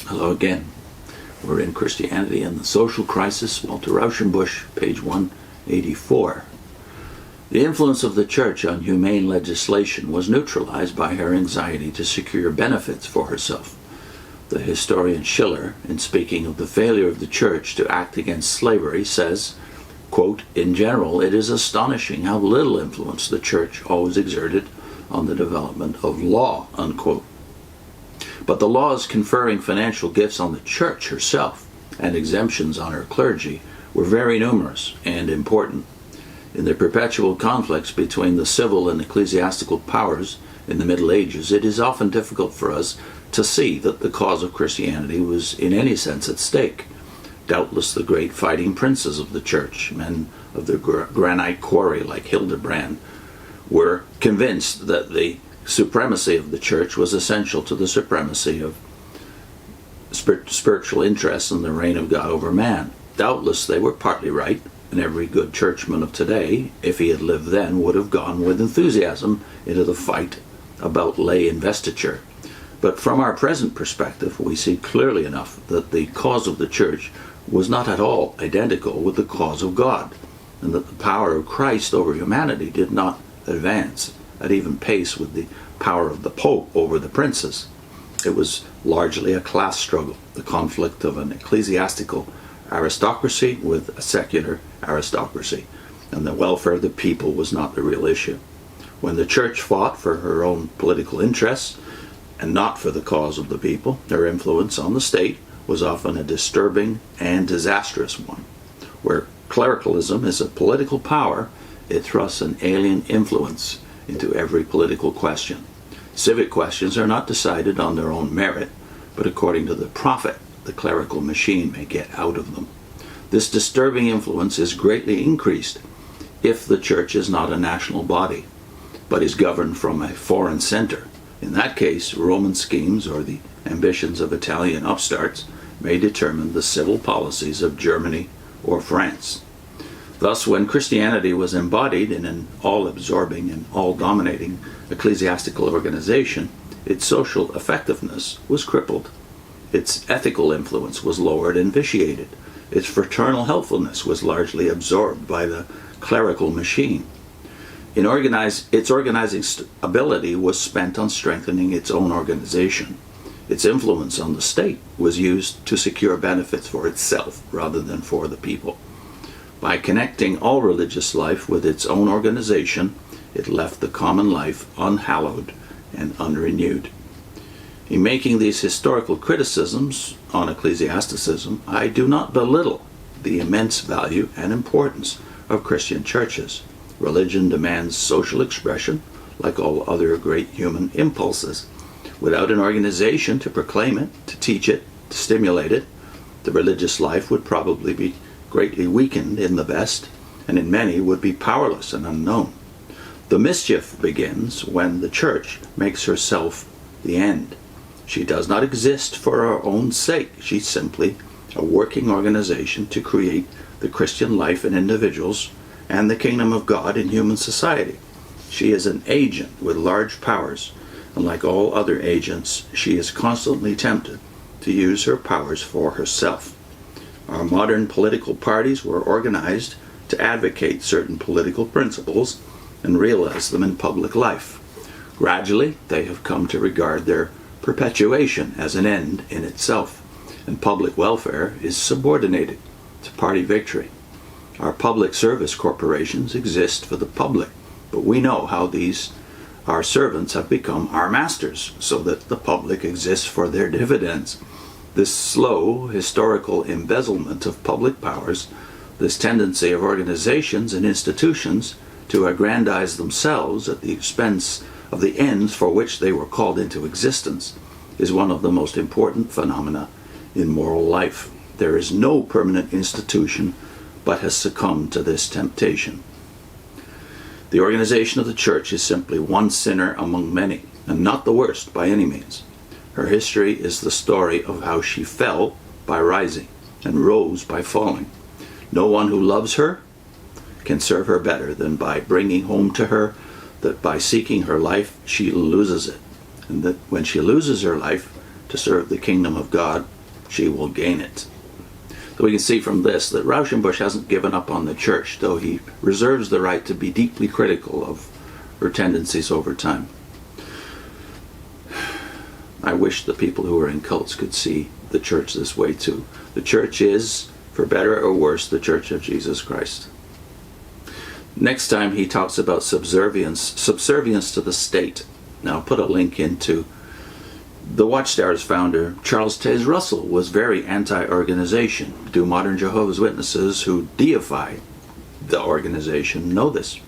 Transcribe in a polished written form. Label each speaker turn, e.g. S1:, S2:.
S1: Hello again. We're in Christianity and the Social Crisis, Walter Rauschenbusch, page 184. The influence of the Church on humane legislation was neutralized by her anxiety to secure benefits for herself. The historian Schiller, in speaking of the failure of the Church to act against slavery, says, quote, "In general, it is astonishing how little influence the Church always exerted on the development of law," unquote. But the laws conferring financial gifts on the Church herself and exemptions on her clergy were very numerous and important. In the perpetual conflicts between the civil and ecclesiastical powers in the Middle Ages, it is often difficult for us to see that the cause of Christianity was in any sense at stake. Doubtless the great fighting princes of the Church, men of the granite quarry like Hildebrand, were convinced that the supremacy of the Church was essential to the supremacy of spiritual interests and the reign of God over man. Doubtless they were partly right, and every good churchman of today, if he had lived then, would have gone with enthusiasm into the fight about lay investiture. But from our present perspective, we see clearly enough that the cause of the Church was not at all identical with the cause of God, and that the power of Christ over humanity did not advance at even pace with the power of the Pope over the princes. It was largely a class struggle, the conflict of an ecclesiastical aristocracy with a secular aristocracy, and the welfare of the people was not the real issue. When the Church fought for her own political interests and not for the cause of the people, her influence on the state was often a disturbing and disastrous one. Where clericalism is a political power, it thrusts an alien influence into every political question. Civic questions are not decided on their own merit, but according to the profit the clerical machine may get out of them. This disturbing influence is greatly increased if the Church is not a national body, but is governed from a foreign center. In that case, Roman schemes or the ambitions of Italian upstarts may determine the civil policies of Germany or France. Thus, when Christianity was embodied in an all-absorbing and all-dominating ecclesiastical organization, its social effectiveness was crippled. Its ethical influence was lowered and vitiated. Its fraternal helpfulness was largely absorbed by the clerical machine. Its organizing ability was spent on strengthening its own organization. Its influence on the state was used to secure benefits for itself rather than for the people. By connecting all religious life with its own organization, it left the common life unhallowed and unrenewed. In making these historical criticisms on ecclesiasticism, I do not belittle the immense value and importance of Christian churches. Religion demands social expression, like all other great human impulses. Without an organization to proclaim it, to teach it, to stimulate it, the religious life would probably be greatly weakened in the best, and in many would be powerless and unknown. The mischief begins when the Church makes herself the end. She does not exist for her own sake. She's simply a working organization to create the Christian life in individuals and the kingdom of God in human society. She is an agent with large powers, and like all other agents, she is constantly tempted to use her powers for herself. Our modern political parties were organized to advocate certain political principles and realize them in public life. Gradually, they have come to regard their perpetuation as an end in itself, and public welfare is subordinated to party victory. Our public service corporations exist for the public, but we know how our servants have become our masters, so that the public exists for their dividends. This slow historical embezzlement of public powers, this tendency of organizations and institutions to aggrandize themselves at the expense of the ends for which they were called into existence, is one of the most important phenomena in moral life. There is no permanent institution but has succumbed to this temptation. The organization of the Church is simply one sinner among many, and not the worst by any means. Her history is the story of how she fell by rising and rose by falling. No one who loves her can serve her better than by bringing home to her that by seeking her life she loses it, and that when she loses her life to serve the kingdom of God, she will gain it. So we can see from this that Rauschenbusch hasn't given up on the church, though he reserves the right to be deeply critical of her tendencies over time. I wish the people who are in cults could see the church this way too. The church is, for better or worse, the Church of Jesus Christ. Next time he talks about subservience to the state. Now I'll put a link into the Watchtower's founder, Charles Taze Russell, was very anti-organization. Do modern Jehovah's Witnesses who deify the organization know this?